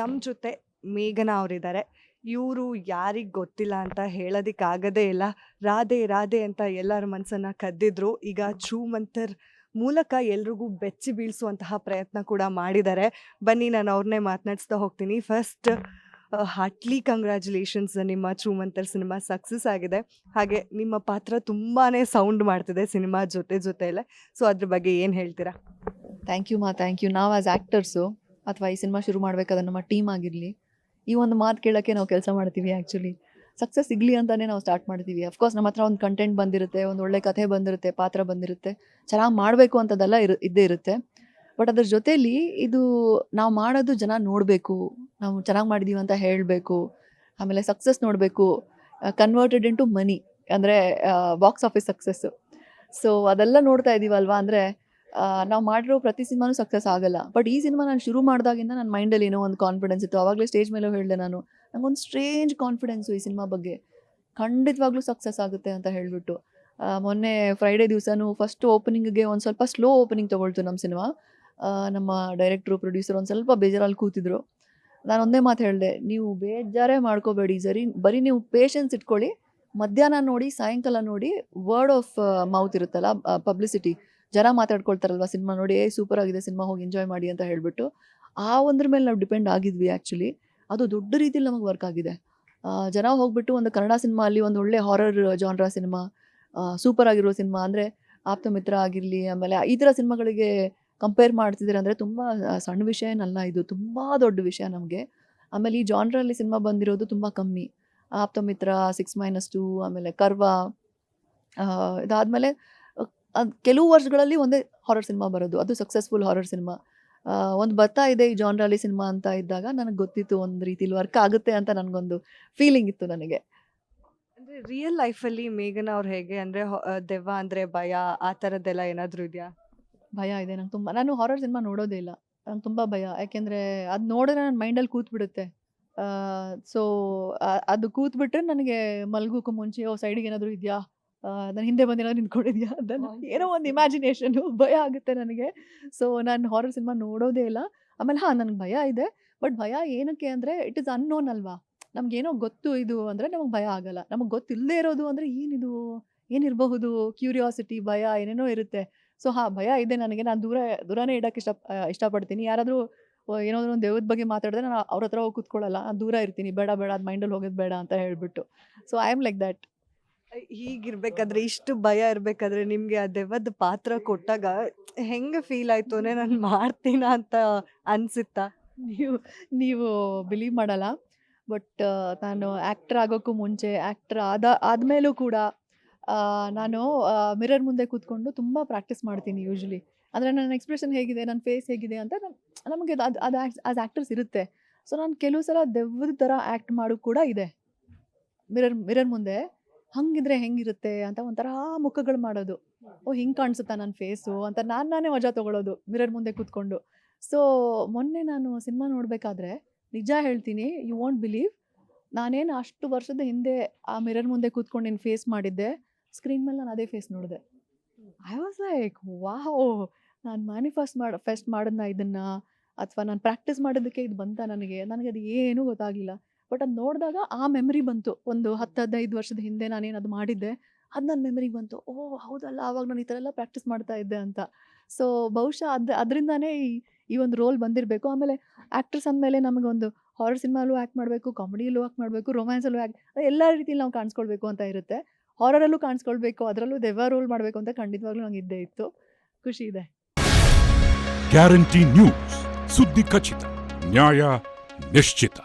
ನಮ್ಮ ಜೊತೆ ಮೇಘನಾ ಅವರಿದ್ದಾರೆ. ಇವರು ಯಾರಿಗೆ ಗೊತ್ತಿಲ್ಲ ಅಂತ ಹೇಳೋದಕ್ಕಾಗದೇ ಇಲ್ಲ. ರಾಧೆ ರಾಧೆ ಅಂತ ಎಲ್ಲರ ಮನಸ್ಸನ್ನು ಕದ್ದಿದ್ರು. ಈಗ ಛೂ ಮಂತರ್ ಮೂಲಕ ಎಲ್ರಿಗೂ ಬೆಚ್ಚಿ ಬೀಳಿಸುವಂತಹ ಪ್ರಯತ್ನ ಕೂಡ ಮಾಡಿದ್ದಾರೆ. ಬನ್ನಿ ನಾನು ಅವ್ರನ್ನೇ ಮಾತನಾಡಿಸ್ತಾ ಹೋಗ್ತೀನಿ. ಫಸ್ಟ್ ಹಾರ್ಟ್ಲಿ ಕಂಗ್ರ್ಯಾಚುಲೇಷನ್ಸ್, ನಿಮ್ಮ ಛೂ ಮಂತರ್ ಸಿನಿಮಾ ಸಕ್ಸಸ್ ಆಗಿದೆ. ಹಾಗೆ ನಿಮ್ಮ ಪಾತ್ರ ತುಂಬಾ ಸೌಂಡ್ ಮಾಡ್ತಿದೆ ಸಿನಿಮಾ ಜೊತೆಯಲ್ಲೇ. ಸೊ ಅದ್ರ ಬಗ್ಗೆ ಏನು ಹೇಳ್ತೀರಾ? Thank you thank you. ನಾವು ಆ್ಯಸ್ ಆ್ಯಕ್ಟರ್ಸು ಅಥವಾ ಈ ಸಿನಿಮಾ ಶುರು ಮಾಡಬೇಕಾದ್ರೆ ನಮ್ಮ ಟೀಮ್ ಆಗಿರಲಿ, ಈ ಒಂದು ಮಾತು ಕೇಳೋಕ್ಕೆ ನಾವು ಕೆಲಸ ಮಾಡ್ತೀವಿ. ಆ್ಯಕ್ಚುಲಿ ಸಕ್ಸಸ್ ಸಿಗಲಿ ಅಂತಲೇ ನಾವು ಸ್ಟಾರ್ಟ್ ಮಾಡ್ತೀವಿ. ಅಫ್ಕೋರ್ಸ್ ನಮ್ಮ ಹತ್ರ ಒಂದು ಕಂಟೆಂಟ್ ಬಂದಿರುತ್ತೆ, ಒಂದು ಒಳ್ಳೆ ಕಥೆ ಬಂದಿರುತ್ತೆ, ಪಾತ್ರ ಬಂದಿರುತ್ತೆ, ಚೆನ್ನಾಗಿ ಮಾಡಬೇಕು ಅಂತದೆಲ್ಲ ಇದ್ದೇ ಇರುತ್ತೆ. ಬಟ್ ಅದ್ರ ಜೊತೇಲಿ ಇದು ನಾವು ಮಾಡೋದು ಜನ ನೋಡಬೇಕು, ನಾವು ಚೆನ್ನಾಗಿ ಮಾಡಿದ್ದೀವಿ ಅಂತ ಹೇಳಬೇಕು, ಆಮೇಲೆ ಸಕ್ಸಸ್ ನೋಡಬೇಕು, ಕನ್ವರ್ಟೆಡ್ ಇಂಟು ಮನಿ ಅಂದರೆ ಬಾಕ್ಸ್ ಆಫೀಸ್ ಸಕ್ಸಸ್ಸು. ಸೊ ಅದೆಲ್ಲ ನೋಡ್ತಾ ಇದ್ದೀವಲ್ವಾ. ಅಂದರೆ ನಾವು ಮಾಡಿರೋ ಪ್ರತಿ ಸಿನಿಮಾನೂ ಸಕ್ಸಸ್ ಆಗಲ್ಲ. ಬಟ್ ಈ ಸಿನಿಮಾ ನಾನು ಶುರು ಮಾಡಿದಾಗಿಂದ ನನ್ನ ಮೈಂಡಲ್ಲಿ ಏನೋ ಒಂದು ಕಾನ್ಫಿಡೆನ್ಸ್ ಇತ್ತು. ಆವಾಗಲೇ ಸ್ಟೇಜ್ ಮೇಲೆ ಹೇಳಿದೆ ನಾನು, ನಂಗೊಂದು ಸ್ಟ್ರೇಂಜ್ ಕಾನ್ಫಿಡೆನ್ಸು ಈ ಸಿನಿಮಾ ಬಗ್ಗೆ, ಖಂಡಿತವಾಗ್ಲೂ ಸಕ್ಸಸ್ ಆಗುತ್ತೆ ಅಂತ ಹೇಳಿಬಿಟ್ಟು. ಮೊನ್ನೆ ಫ್ರೈಡೇ ದಿವಸನೂ ಫಸ್ಟ್ ಓಪನಿಂಗ್ಗೆ ಒಂದು ಸ್ವಲ್ಪ ಸ್ಲೋ ಓಪನಿಂಗ್ ತೊಗೊಳ್ತು ನಮ್ಮ ಸಿನಿಮಾ. ನಮ್ಮ ಡೈರೆಕ್ಟ್ರು ಪ್ರೊಡ್ಯೂಸರ್ ಒಂದು ಸ್ವಲ್ಪ ಬೇಜಾರಲ್ಲಿ ಕೂತಿದ್ರು. ನಾನು ಒಂದೇ ಮಾತು ಹೇಳಿದೆ, ನೀವು ಬೇಜಾರೇ ಮಾಡ್ಕೋಬೇಡಿ, ಬರೀ ನೀವು ಪೇಷನ್ಸ್ ಇಟ್ಕೊಳ್ಳಿ, ಮಧ್ಯಾಹ್ನ ನೋಡಿ ಸಾಯಂಕಾಲ ನೋಡಿ, ವರ್ಡ್ ಆಫ್ ಮೌತ್ ಇರುತ್ತಲ್ಲ, ಪಬ್ಲಿಸಿಟಿ, ಜನ ಮಾತಾಡ್ಕೊಳ್ತಾರಲ್ವ ಸಿನಿಮಾ ನೋಡಿ, ಸೂಪರ್ ಆಗಿದೆ ಸಿನಿಮಾ, ಹೋಗಿ ಎಂಜಾಯ್ ಮಾಡಿ ಅಂತ ಹೇಳಿಬಿಟ್ಟು, ಆ ಒಂದ್ರ ಮೇಲೆ ನಾವು ಡಿಪೆಂಡ್ ಆಗಿದ್ವಿ. ಆ್ಯಕ್ಚುಲಿ ಅದು ದೊಡ್ಡ ರೀತಿಯಲ್ಲಿ ನಮಗೆ ವರ್ಕ್ ಆಗಿದೆ. ಜನ ಹೋಗ್ಬಿಟ್ಟು ಒಂದು ಕನ್ನಡ ಸಿನಿಮಾ ಅಲ್ಲಿ ಒಂದು ಒಳ್ಳೆ ಹಾರರ್ ಜಾನ್ರಾ ಸಿನಿಮಾ, ಸೂಪರ್ ಆಗಿರೋ ಸಿನಿಮಾ ಅಂದರೆ ಆಪ್ತ ಮಿತ್ರ ಆಗಿರಲಿ, ಆಮೇಲೆ ಈ ಥರ ಸಿನಿಮಾಗಳಿಗೆ ಕಂಪೇರ್ ಮಾಡ್ತಿದ್ದೀರ ಅಂದರೆ ತುಂಬ ಸಣ್ಣ ವಿಷಯ ಏನಲ್ಲ, ಇದು ತುಂಬ ದೊಡ್ಡ ವಿಷಯ ನಮಗೆ. ಆಮೇಲೆ ಈ ಜಾನ್ರಲ್ಲಿ ಸಿನಿಮಾ ಬಂದಿರೋದು ತುಂಬ ಕಮ್ಮಿ. ಆಪ್ತ ಮಿತ್ರ, 6-2, ಆಮೇಲೆ ಕರ್ವ, ಇದಾದಮೇಲೆ ಕೆಲವು ವರ್ಷಗಳಲ್ಲಿ ಒಂದೇ ಹಾರರ್ ಸಿನಿಮಾ ಬರೋದು, ಅದು ಸಕ್ಸಸ್ಫುಲ್ ಹಾರರ್ ಸಿನಿಮಾ. ಒಂದು ಬರ್ತಾ ಇದೆ ಈ ಜಾನ್ರಲ್ಲಿ ಸಿನಿಮಾ ಅಂತ ಇದ್ದಾಗ ನನಗೆ ಗೊತ್ತಿತ್ತು ಒಂದು ರೀತಿಲಿ ವರ್ಕ್ ಆಗುತ್ತೆ ಅಂತ, ನನಗೊಂದು ಫೀಲಿಂಗ್ ಇತ್ತು ನನಗೆ. ಅಂದರೆ ರಿಯಲ್ ಲೈಫಲ್ಲಿ ಮೇಘನಾ ಅವ್ರು ಹೇಗೆ? ಅಂದರೆ ದೆವ್ವ ಅಂದರೆ ಭಯ, ಆ ಥರದ್ದೆಲ್ಲ ಏನಾದರೂ ಇದೆಯಾ? ಭಯ ಇದೆ ನಂಗೆ ತುಂಬ. ನಾನು ಹಾರರ್ ಸಿನಿಮಾ ನೋಡೋದೇ ಇಲ್ಲ, ನಂಗೆ ತುಂಬ ಭಯ. ಯಾಕೆಂದರೆ ಅದು ನೋಡಿದ್ರೆ ನನ್ನ ಮೈಂಡಲ್ಲಿ ಕೂತ್ಬಿಡುತ್ತೆ. ಸೊ ಅದು ಕೂತ್ಬಿಟ್ರೆ ನನಗೆ ಮಲಗೋಕ್ಕೂ ಮುಂಚೆ ಸೈಡಿಗೆ ಏನಾದರೂ ಇದೆಯಾ, ನಾನು ಹಿಂದೆ ಬಂದೇನಾದ್ರು ನಿಂತ್ಕೊಂಡಿದ್ಯಾ, ಅದನ್ನು ಏನೋ ಒಂದು ಇಮ್ಯಾಜಿನೇಷನು, ಭಯ ಆಗುತ್ತೆ ನನಗೆ. ಸೊ ನಾನು ಹಾರರ್ ಸಿನಿಮಾ ನೋಡೋದೇ ಇಲ್ಲ. ಆಮೇಲೆ ನನಗೆ ಭಯ ಇದೆ, ಬಟ್ ಭಯ ಏನಕ್ಕೆ ಅಂದರೆ ಇಟ್ ಇಸ್ ಅನ್ನೋನ್ ಅಲ್ವಾ. ನಮಗೇನೋ ಗೊತ್ತು ಇದು ಅಂದರೆ ನಮಗೆ ಭಯ ಆಗಲ್ಲ. ನಮಗೆ ಗೊತ್ತಿಲ್ಲದೆ ಇರೋದು ಅಂದರೆ ಏನಿದು, ಏನಿರಬಹುದು, ಕ್ಯೂರಿಯಾಸಿಟಿ, ಭಯ ಏನೇನೋ ಇರುತ್ತೆ. ಸೊ ಭಯ ಇದೆ ನನಗೆ. ನಾನು ದೂರನೇ ಇಡೋಕ್ಕೆ ಇಷ್ಟಪಡ್ತೀನಿ. ಯಾರಾದರೂ ಏನಾದರೂ ಒಂದು ದೆವ್ವದ ಬಗ್ಗೆ ಮಾತಾಡಿದ್ರೆ ನಾನು ಅವ್ರ ಹತ್ರ ಹೋಗಿ ಕೂತ್ಕೊಳ್ಳಲ್ಲ, ನಾನು ದೂರ ಇರ್ತೀನಿ, ಬೇಡ ಅದು ಮೈಂಡಲ್ಲಿ ಹೋಗೋದು ಬೇಡ ಅಂತ ಹೇಳಿಬಿಟ್ಟು. So I am like that. ಹೀಗಿರ್ಬೇಕಾದ್ರೆ, ಇಷ್ಟು ಭಯ ಇರಬೇಕಾದ್ರೆ ನಿಮಗೆ ಆ ದೆವ್ವದ ಪಾತ್ರ ಕೊಟ್ಟಾಗ ಹೆಂಗೆ ಫೀಲ್ ಆಯಿತು? ಅಂದರೆ ನಾನು ಮಾಡ್ತೀನ ಅಂತ ಅನಿಸುತ್ತಾ? ನೀವು ನೀವು ಬಿಲೀವ್ ಮಾಡಲ್ಲ, ಬಟ್ ನಾನು ಆ್ಯಕ್ಟರ್ ಆಗೋಕ್ಕೂ ಮುಂಚೆ, ಆ್ಯಕ್ಟರ್ ಆದಮೇಲೂ ಕೂಡ ನಾನು ಮಿರರ್ ಮುಂದೆ ಕೂತ್ಕೊಂಡು ತುಂಬ ಪ್ರಾಕ್ಟೀಸ್ ಮಾಡ್ತೀನಿ ಯೂಶ್ವಲಿ. ಅಂದರೆ ನನ್ನ ಎಕ್ಸ್ಪ್ರೆಷನ್ ಹೇಗಿದೆ, ನನ್ನ ಫೇಸ್ ಹೇಗಿದೆ ಅಂತ ನಮಗೆ ಅದು ಆ್ಯಸ್ ಆ್ಯಕ್ಟರ್ಸ್ ಇರುತ್ತೆ. ಸೊ ನಾನು ಕೆಲವು ಸಲ ದೆವ್ವದ ಥರ ಆ್ಯಕ್ಟ್ ಮಾಡೋದು ಕೂಡ ಇದೆ. ಮಿರರ್ ಮುಂದೆ ಹಂಗಿದ್ರೆ ಹೆಂಗಿರುತ್ತೆ ಅಂತ ಒಂಥರ ಮುಖಗಳು ಮಾಡೋದು. ಹಿಂಗೆ ಕಾಣಿಸುತ್ತಾ ನನ್ನ ಫೇಸು ಅಂತ ನಾನೇ ಮಜಾ ತೊಗೊಳೋದು ಮಿರರ್ ಮುಂದೆ ಕೂತ್ಕೊಂಡು. ಸೊ ಮೊನ್ನೆ ನಾನು ಸಿನಿಮಾ ನೋಡಬೇಕಾದ್ರೆ, ನಿಜ ಹೇಳ್ತೀನಿ, ಯು ವೋಂಟ್ ಬಿಲೀವ್, ನಾನೇನು ಅಷ್ಟು ವರ್ಷದ ಹಿಂದೆ ಆ ಮಿರರ್ ಮುಂದೆ ಕೂತ್ಕೊಂಡು ಏನು ಫೇಸ್ ಮಾಡಿದ್ದೆ, ಸ್ಕ್ರೀನ್ ಮೇಲೆ ನಾನು ಅದೇ ಫೇಸ್ ನೋಡಿದೆ. ಐ ವಾಸ್ ಲೈಕ್, ವಾವ್, ನಾನು ಮ್ಯಾನಿಫೆಸ್ಟ್ ಮಾಡಿದ್ನ ಇದನ್ನು, ಅಥವಾ ನಾನು ಪ್ರಾಕ್ಟೀಸ್ ಮಾಡೋದಕ್ಕೆ ಇದು ಬಂತ ನನಗೆ ಅದು ಏನೂ ಗೊತ್ತಾಗಲಿಲ್ಲ. ಬಟ್ ಅದು ನೋಡಿದಾಗ ಆ ಮೆಮರಿ ಬಂತು. ಒಂದು 10-15 ವರ್ಷದ ಹಿಂದೆ ನಾನೇನು ಅದು ಮಾಡಿದ್ದೆ, ಅದು ನನ್ನ ಮೆಮರಿಗೆ ಬಂತು. ಹೌದಲ್ಲ, ಆವಾಗ ನಾನು ಈ ಥರ ಎಲ್ಲ ಪ್ರಾಕ್ಟೀಸ್ ಮಾಡ್ತಾ ಇದ್ದೆ ಅಂತ. ಸೊ ಬಹುಶಃ ಅದರಿಂದನೇ ಈ ಒಂದು ರೋಲ್ ಬಂದಿರಬೇಕು. ಆಮೇಲೆ ಆ್ಯಕ್ಟರ್ಸ್ ಅಂದಮೇಲೆ ನಮಗೊಂದು ಹಾರರ್ ಸಿನಿಮಾಲೂ ಆ್ಯಕ್ಟ್ ಮಾಡಬೇಕು, ಕಾಮಿಡಿಯಲ್ಲೂ ಆ್ಯಕ್ಟ್ ಮಾಡಬೇಕು, ರೊಮ್ಯಾನ್ಸಲ್ಲೂ ಎಲ್ಲ ರೀತಿಯಲ್ಲಿ ನಾವು ಕಾಣಿಸ್ಕೊಳ್ಬೇಕು ಅಂತ ಇರುತ್ತೆ. ಹಾರರಲ್ಲೂ ಕಾಣಿಸ್ಕೊಳ್ಬೇಕು, ಅದರಲ್ಲೂ ದೆವ್ವ ರೋಲ್ ಮಾಡಬೇಕು ಅಂತ ಖಂಡಿತವಾಗ್ಲೂ ನಂಗೆ ಇದ್ದೇ ಇತ್ತು. ಖುಷಿ ಇದೆ. ಗ್ಯಾರಂಟಿ ನ್ಯೂಸ್, ಸುದ್ದಿ ಖಚಿತ, ನ್ಯಾಯ ನಿಶ್ಚಿತ.